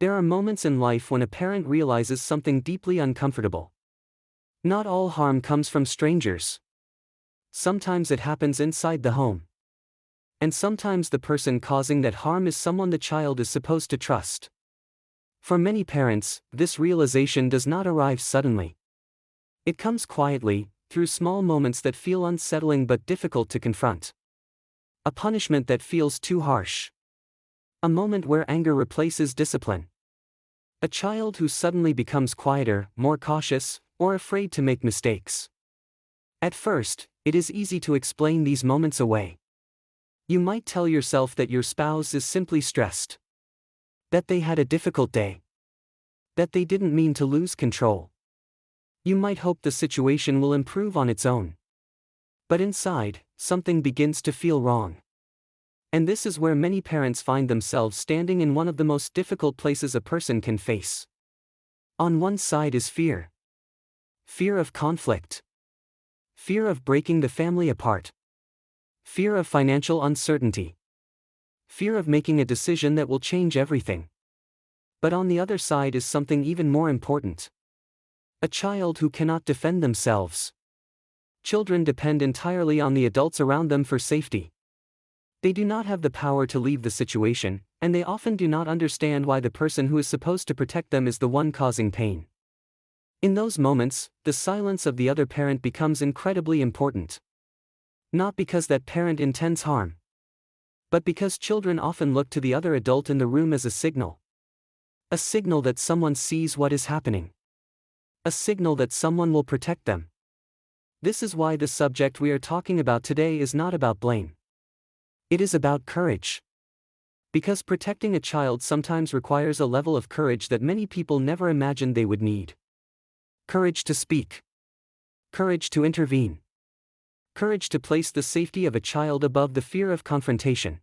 There are moments in life when a parent realizes something deeply uncomfortable. Not all harm comes from strangers. Sometimes it happens inside the home. And sometimes the person causing that harm is someone the child is supposed to trust. For many parents, this realization does not arrive suddenly. It comes quietly, through small moments that feel unsettling but difficult to confront. A punishment that feels too harsh. A moment where anger replaces discipline. A child who suddenly becomes quieter, more cautious, or afraid to make mistakes. At first, it is easy to explain these moments away. You might tell yourself that your spouse is simply stressed. That they had a difficult day. That they didn't mean to lose control. You might hope the situation will improve on its own. But inside, something begins to feel wrong. And this is where many parents find themselves standing in one of the most difficult places a person can face. On one side is fear. Fear of conflict. Fear of breaking the family apart. Fear of financial uncertainty. Fear of making a decision that will change everything. But on the other side is something even more important. A child who cannot defend themselves. Children depend entirely on the adults around them for safety. They do not have the power to leave the situation, and they often do not understand why the person who is supposed to protect them is the one causing pain. In those moments, the silence of the other parent becomes incredibly important. Not because that parent intends harm, but because children often look to the other adult in the room as a signal. A signal that someone sees what is happening. A signal that someone will protect them. This is why the subject we are talking about today is not about blame. It is about courage. Because protecting a child sometimes requires a level of courage that many people never imagined they would need. Courage to speak. Courage to intervene. Courage to place the safety of a child above the fear of confrontation.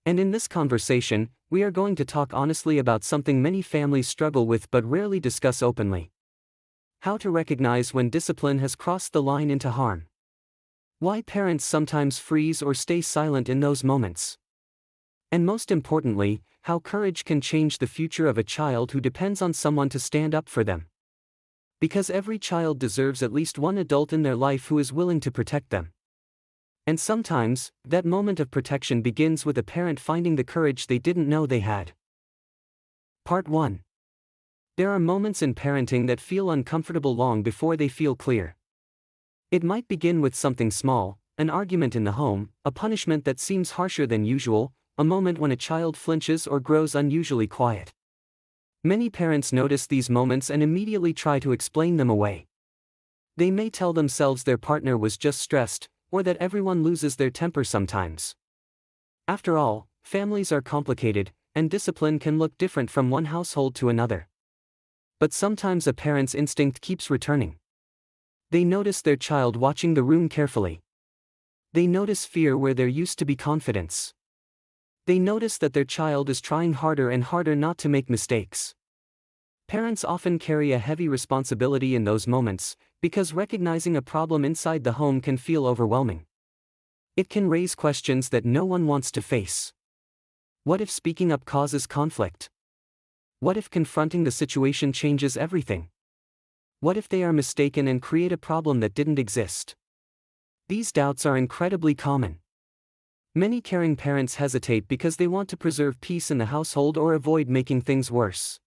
And in this conversation, we are going to talk honestly about something many families struggle with but rarely discuss openly. How to recognize when discipline has crossed the line into harm. Why parents sometimes freeze or stay silent in those moments. And most importantly, how courage can change the future of a child who depends on someone to stand up for them. Because every child deserves at least one adult in their life who is willing to protect them. And sometimes, that moment of protection begins with a parent finding the courage they didn't know they had. Part 1. There are moments in parenting that feel uncomfortable long before they feel clear. It might begin with something small, an argument in the home, a punishment that seems harsher than usual, a moment when a child flinches or grows unusually quiet. Many parents notice these moments and immediately try to explain them away. They may tell themselves their partner was just stressed, or that everyone loses their temper sometimes. After all, families are complicated, and discipline can look different from one household to another. But sometimes a parent's instinct keeps returning. They notice their child watching the room carefully. They notice fear where there used to be confidence. They notice that their child is trying harder and harder not to make mistakes. Parents often carry a heavy responsibility in those moments, because recognizing a problem inside the home can feel overwhelming. It can raise questions that no one wants to face. What if speaking up causes conflict? What if confronting the situation changes everything? What if they are mistaken and create a problem that didn't exist? These doubts are incredibly common. Many caring parents hesitate because they want to preserve peace in the household or avoid making things worse.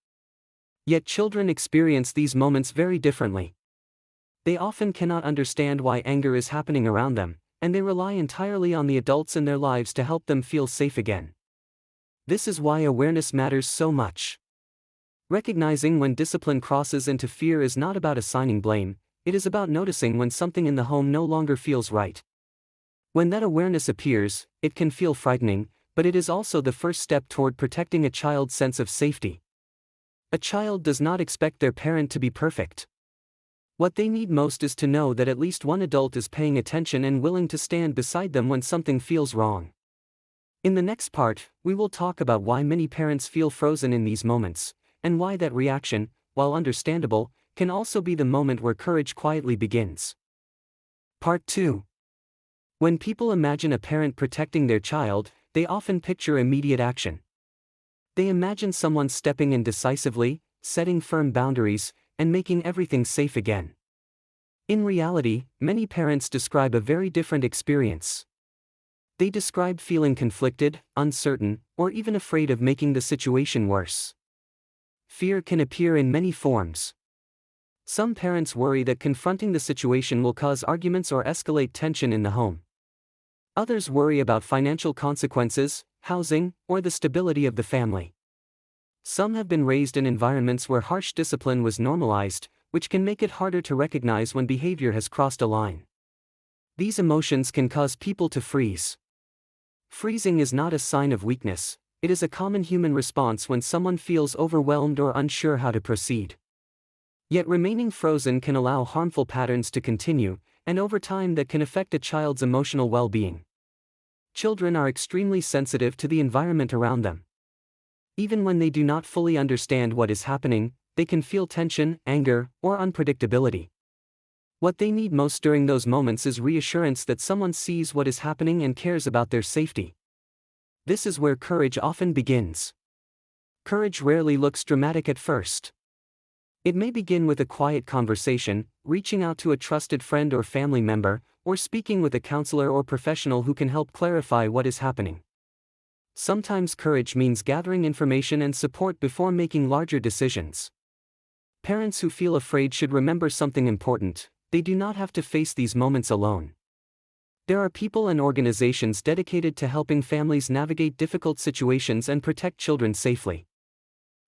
Yet children experience these moments very differently. They often cannot understand why anger is happening around them, and they rely entirely on the adults in their lives to help them feel safe again. This is why awareness matters so much. Recognizing when discipline crosses into fear is not about assigning blame, it is about noticing when something in the home no longer feels right. When that awareness appears, it can feel frightening, but it is also the first step toward protecting a child's sense of safety. A child does not expect their parent to be perfect. What they need most is to know that at least one adult is paying attention and willing to stand beside them when something feels wrong. In the next part, we will talk about why many parents feel frozen in these moments, and why that reaction, while understandable, can also be the moment where courage quietly begins. Part 2. When people imagine a parent protecting their child, they often picture immediate action. They imagine someone stepping in decisively, setting firm boundaries, and making everything safe again. In reality, many parents describe a very different experience. They describe feeling conflicted, uncertain, or even afraid of making the situation worse. Fear can appear in many forms. Some parents worry that confronting the situation will cause arguments or escalate tension in the home. Others worry about financial consequences, housing, or the stability of the family. Some have been raised in environments where harsh discipline was normalized, which can make it harder to recognize when behavior has crossed a line. These emotions can cause people to freeze. Freezing is not a sign of weakness, it is a common human response when someone feels overwhelmed or unsure how to proceed. Yet remaining frozen can allow harmful patterns to continue, and over time that can affect a child's emotional well-being. Children are extremely sensitive to the environment around them. Even when they do not fully understand what is happening, they can feel tension, anger, or unpredictability. What they need most during those moments is reassurance that someone sees what is happening and cares about their safety. This is where courage often begins. Courage rarely looks dramatic at first. It may begin with a quiet conversation, reaching out to a trusted friend or family member, or speaking with a counselor or professional who can help clarify what is happening. Sometimes courage means gathering information and support before making larger decisions. Parents who feel afraid should remember something important: they do not have to face these moments alone. There are people and organizations dedicated to helping families navigate difficult situations and protect children safely.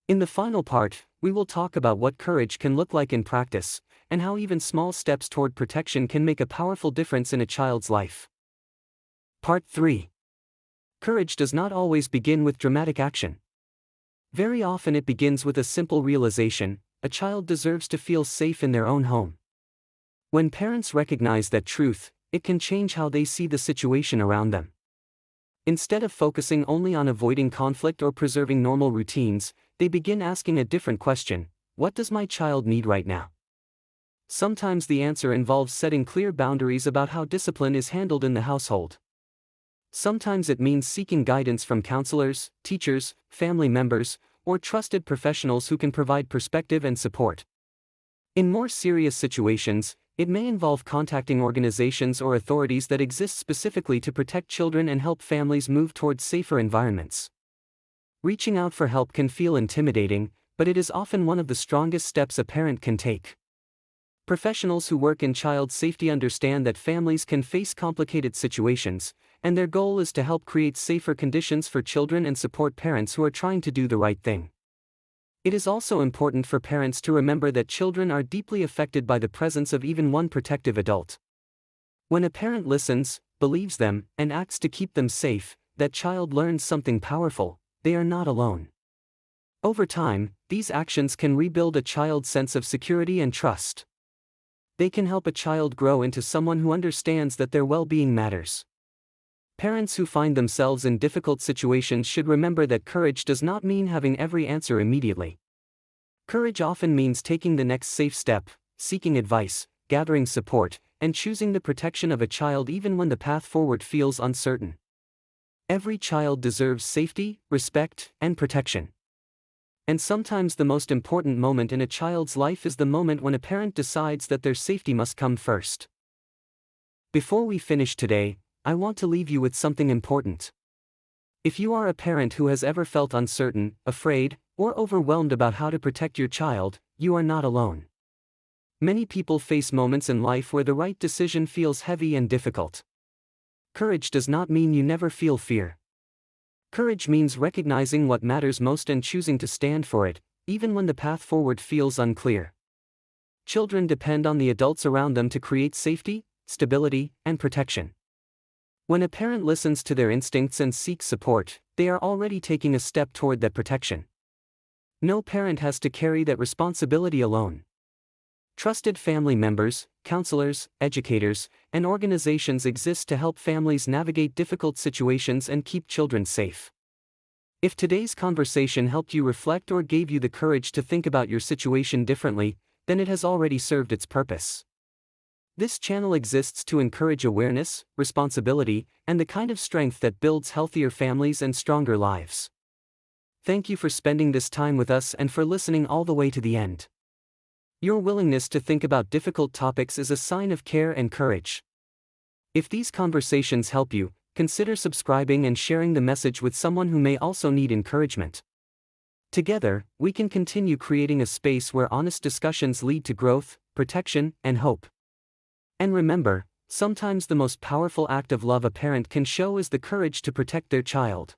In the final part, we will talk about what courage can look like in practice, and how even small steps toward protection can make a powerful difference in a child's life. Part 3. Courage does not always begin with dramatic action. Very often it begins with a simple realization: a child deserves to feel safe in their own home. When parents recognize that truth, it can change how they see the situation around them. Instead of focusing only on avoiding conflict or preserving normal routines, they begin asking a different question: what does my child need right now? Sometimes the answer involves setting clear boundaries about how discipline is handled in the household. Sometimes it means seeking guidance from counselors, teachers, family members, or trusted professionals who can provide perspective and support. In more serious situations, it may involve contacting organizations or authorities that exist specifically to protect children and help families move towards safer environments. Reaching out for help can feel intimidating, but it is often one of the strongest steps a parent can take. Professionals who work in child safety understand that families can face complicated situations, and their goal is to help create safer conditions for children and support parents who are trying to do the right thing. It is also important for parents to remember that children are deeply affected by the presence of even one protective adult. When a parent listens, believes them, and acts to keep them safe, that child learns something powerful: they are not alone. Over time, these actions can rebuild a child's sense of security and trust. They can help a child grow into someone who understands that their well-being matters. Parents who find themselves in difficult situations should remember that courage does not mean having every answer immediately. Courage often means taking the next safe step, seeking advice, gathering support, and choosing the protection of a child even when the path forward feels uncertain. Every child deserves safety, respect, and protection. And sometimes the most important moment in a child's life is the moment when a parent decides that their safety must come first. Before we finish today, I want to leave you with something important. If you are a parent who has ever felt uncertain, afraid, or overwhelmed about how to protect your child, you are not alone. Many people face moments in life where the right decision feels heavy and difficult. Courage does not mean you never feel fear. Courage means recognizing what matters most and choosing to stand for it, even when the path forward feels unclear. Children depend on the adults around them to create safety, stability, and protection. When a parent listens to their instincts and seeks support, they are already taking a step toward that protection. No parent has to carry that responsibility alone. Trusted family members, counselors, educators, and organizations exist to help families navigate difficult situations and keep children safe. If today's conversation helped you reflect or gave you the courage to think about your situation differently, then it has already served its purpose. This channel exists to encourage awareness, responsibility, and the kind of strength that builds healthier families and stronger lives. Thank you for spending this time with us and for listening all the way to the end. Your willingness to think about difficult topics is a sign of care and courage. If these conversations help you, consider subscribing and sharing the message with someone who may also need encouragement. Together, we can continue creating a space where honest discussions lead to growth, protection, and hope. And remember, sometimes the most powerful act of love a parent can show is the courage to protect their child.